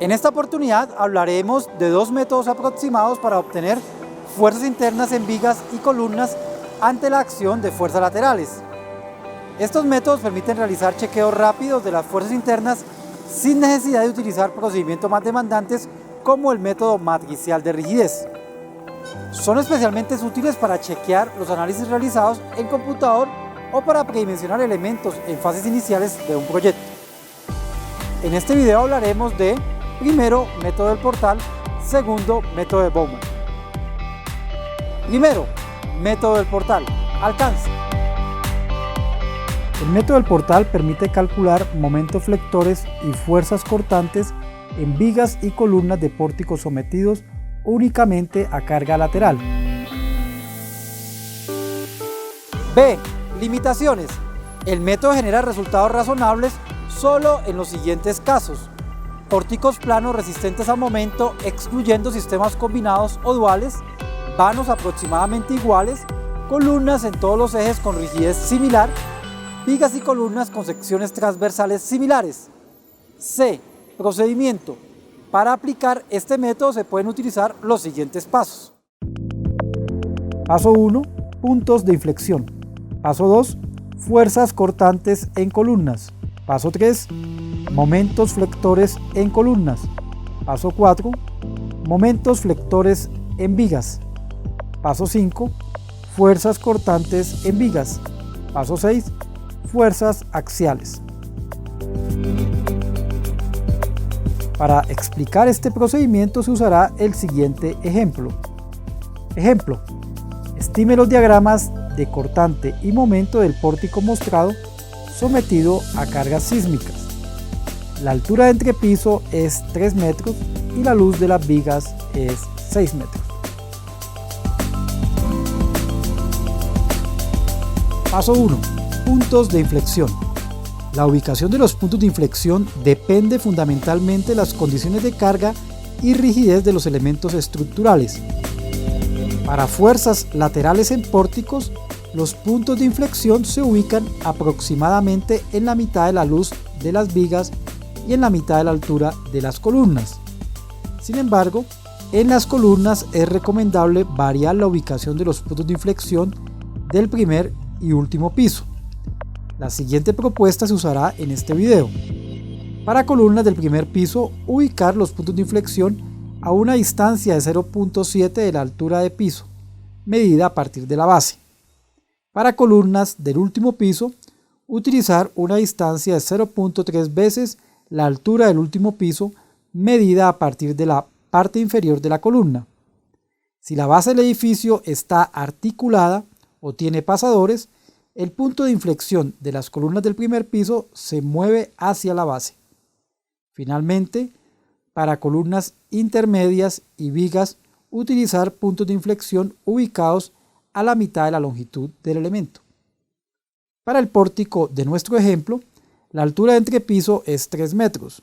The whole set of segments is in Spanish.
En esta oportunidad hablaremos de dos métodos aproximados para obtener fuerzas internas en vigas y columnas ante la acción de fuerzas laterales. Estos métodos permiten realizar chequeos rápidos de las fuerzas internas sin necesidad de utilizar procedimientos más demandantes como el método matricial de rigidez. Son especialmente útiles para chequear los análisis realizados en computador o para predimensionar elementos en fases iniciales de un proyecto. En este video hablaremos de, primero, método del portal, segundo, método de Bowman. Primero, método del portal, alcance. El método del portal permite calcular momentos flectores y fuerzas cortantes en vigas y columnas de pórticos sometidos únicamente a carga lateral. B. Limitaciones. El método genera resultados razonables solo en los siguientes casos: pórticos planos resistentes al momento, excluyendo sistemas combinados o duales, vanos aproximadamente iguales, columnas en todos los ejes con rigidez similar, vigas y columnas con secciones transversales similares. C. Procedimiento. Para aplicar este método se pueden utilizar los siguientes pasos. Paso 1. Puntos de inflexión. Paso 2. Fuerzas cortantes en columnas. Paso 3. Momentos flectores en columnas. Paso 4. Momentos flectores en vigas. Paso 5. Fuerzas cortantes en vigas. Paso 6. Fuerzas axiales. Para explicar este procedimiento se usará el siguiente ejemplo. Ejemplo: estime los diagramas de cortante y momento del pórtico mostrado sometido a cargas sísmicas. La altura de entrepiso es 3 metros y la luz de las vigas es 6 metros. Paso 1. Puntos de inflexión. La ubicación de los puntos de inflexión depende fundamentalmente de las condiciones de carga y rigidez de los elementos estructurales. Para fuerzas laterales en pórticos, los puntos de inflexión se ubican aproximadamente en la mitad de la luz de las vigas y en la mitad de la altura de las columnas. Sin embargo, en las columnas es recomendable variar la ubicación de los puntos de inflexión del primer y último piso. La siguiente propuesta se usará en este video. Para columnas del primer piso, ubicar los puntos de inflexión a una distancia de 0.7 de la altura de piso, medida a partir de la base. Para columnas del último piso, utilizar una distancia de 0.3 veces la altura del último piso, medida a partir de la parte inferior de la columna. Si la base del edificio está articulada o tiene pasadores, el punto de inflexión de las columnas del primer piso se mueve hacia la base. Finalmente, para columnas intermedias y vigas, utilizar puntos de inflexión ubicados a la mitad de la longitud del elemento. Para el pórtico de nuestro ejemplo, la altura de entrepiso es 3 metros.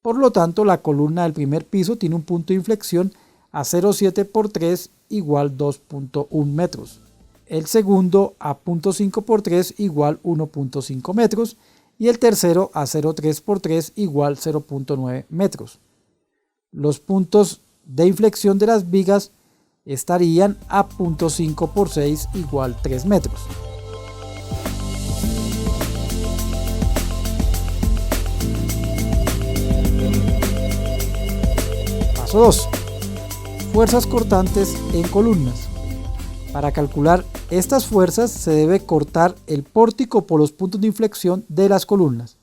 Por lo tanto, la columna del primer piso tiene un punto de inflexión a 0,7 por 3 igual 2.1 metros. El segundo a 0.5 por 3 igual 1.5 metros y el tercero a 0,3 por 3 igual 0.9 metros. Los puntos de inflexión de las vigas estarían a 0.5 por 6 igual 3 metros. Paso 2. Fuerzas cortantes en columnas. Para calcular estas fuerzas se debe cortar el pórtico por los puntos de inflexión de las columnas.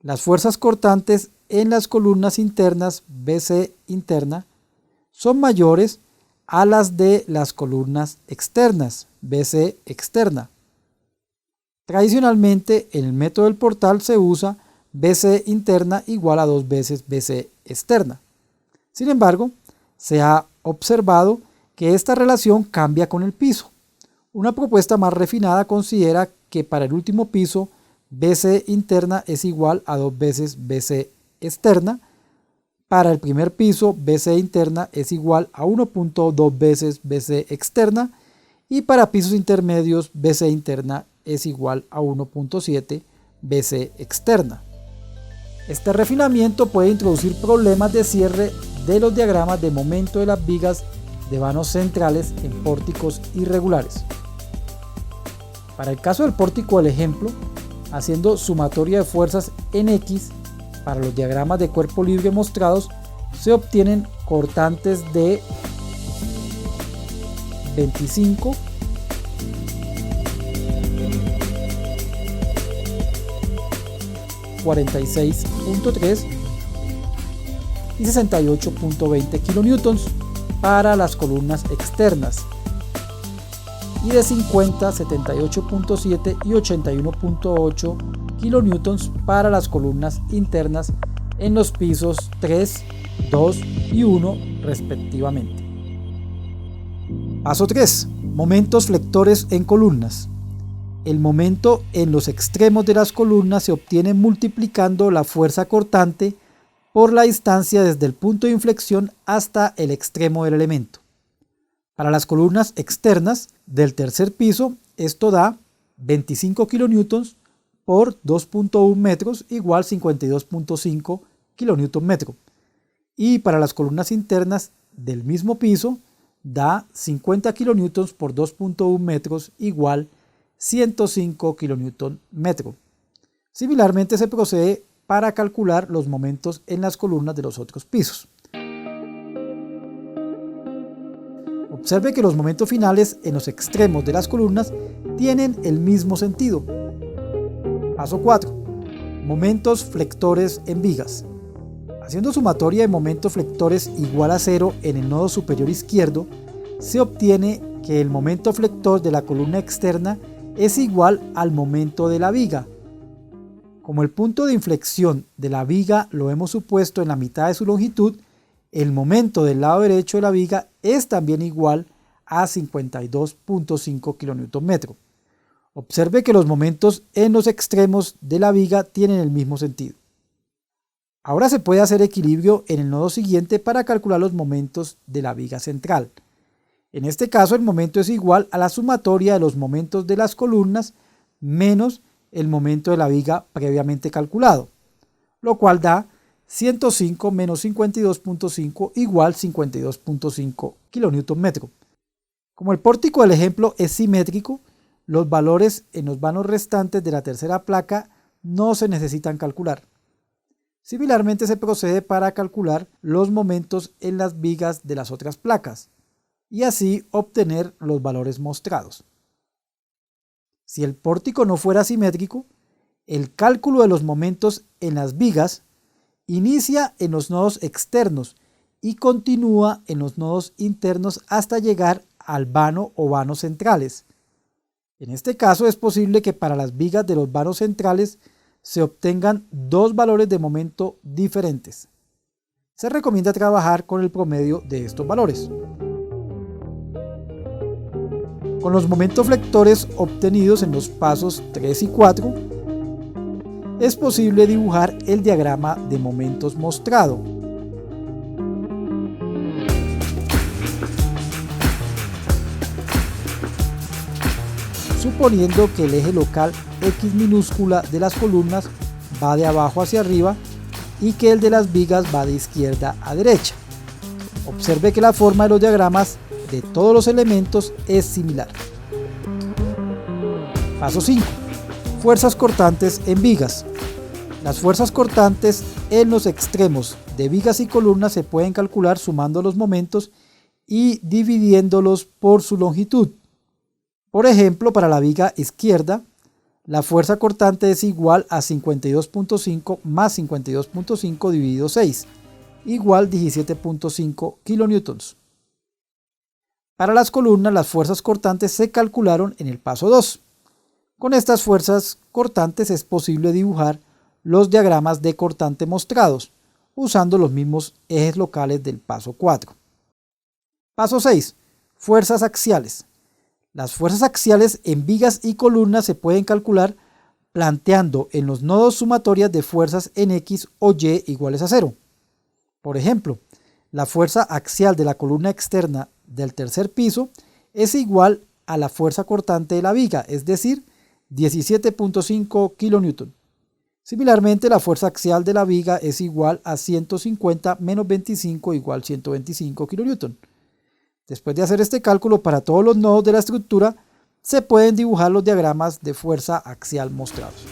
Las fuerzas cortantes en las columnas internas BC interna son mayores a las de las columnas externas BC externa. Tradicionalmente en el método del portal se usa BC interna igual a 2 veces BC externa. Sin embargo, se ha observado que esta relación cambia con el piso. Una propuesta más refinada considera que para el último piso BC interna es igual a 2 veces BC externa, para el primer piso BC interna es igual a 1.2 veces BC externa y para pisos intermedios BC interna es igual a 1.7 BC externa. Este refinamiento puede introducir problemas de cierre de los diagramas de momento de las vigas de vanos centrales en pórticos irregulares. Para el caso del pórtico del ejemplo, haciendo sumatoria de fuerzas en X para los diagramas de cuerpo libre mostrados, se obtienen cortantes de 25, 46.3 y 68.20 kN para las columnas externas, y de 50, 78.7 y 81.8 kN para las columnas internas en los pisos 3, 2 y 1 respectivamente. Paso 3. Momentos flectores en columnas. El momento en los extremos de las columnas se obtiene multiplicando la fuerza cortante por la distancia desde el punto de inflexión hasta el extremo del elemento. Para las columnas externas del tercer piso, esto da 25 kN por 2.1 metros igual 52.5 kN. Y para las columnas internas del mismo piso, da 50 kN por 2.1 metros igual 105 kN. Similarmente se procede para calcular los momentos en las columnas de los otros pisos. Observe que los momentos finales en los extremos de las columnas tienen el mismo sentido. Paso 4. Momentos flectores en vigas. Haciendo sumatoria de momentos flectores igual a 0 en el nodo superior izquierdo, se obtiene que el momento flector de la columna externa es igual al momento de la viga. Como el punto de inflexión de la viga lo hemos supuesto en la mitad de su longitud, el momento del lado derecho de la viga es también igual a 52.5 kN. Observe que los momentos en los extremos de la viga tienen el mismo sentido. Ahora se puede hacer equilibrio en el nodo siguiente para calcular los momentos de la viga central. En este caso el momento es igual a la sumatoria de los momentos de las columnas menos el momento de la viga previamente calculado, lo cual da 105 menos 52.5 igual 52.5 kN. Como el pórtico del ejemplo es simétrico, los valores en los vanos restantes de la tercera placa no se necesitan calcular. Similarmente se procede para calcular los momentos en las vigas de las otras placas y así obtener los valores mostrados. Si el pórtico no fuera simétrico, el cálculo de los momentos en las vigas inicia en los nodos externos y continúa en los nodos internos hasta llegar al vano o vanos centrales. En este caso es posible que para las vigas de los vanos centrales se obtengan dos valores de momento diferentes. Se recomienda trabajar con el promedio de estos valores. Con los momentos flectores obtenidos en los pasos 3 y 4, es posible dibujar el diagrama de momentos mostrado. Suponiendo que el eje local X minúscula de las columnas va de abajo hacia arriba y que el de las vigas va de izquierda a derecha. Observe que la forma de los diagramas de todos los elementos es similar. Paso 5. Fuerzas cortantes en vigas. Las fuerzas cortantes en los extremos de vigas y columnas se pueden calcular sumando los momentos y dividiéndolos por su longitud. Por ejemplo, para la viga izquierda, la fuerza cortante es igual a 52.5 más 52.5 dividido 6, igual 17.5 kN. Para las columnas, las fuerzas cortantes se calcularon en el paso 2. Con estas fuerzas cortantes es posible dibujar los diagramas de cortante mostrados, usando los mismos ejes locales del paso 4. Paso 6. Fuerzas axiales. Las fuerzas axiales en vigas y columnas se pueden calcular planteando en los nodos sumatorias de fuerzas en X o Y iguales a 0. Por ejemplo, la fuerza axial de la columna externa del tercer piso es igual a la fuerza cortante de la viga, es decir, 17.5 kN. Similarmente, la fuerza axial de la viga es igual a 150 menos 25 igual 125 kN. Después de hacer este cálculo para todos los nodos de la estructura, se pueden dibujar los diagramas de fuerza axial mostrados.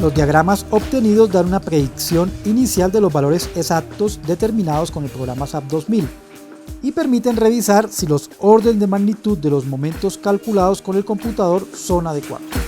Los diagramas obtenidos dan una predicción inicial de los valores exactos determinados con el programa SAP 2000 y permiten revisar si los órdenes de magnitud de los momentos calculados con el computador son adecuados.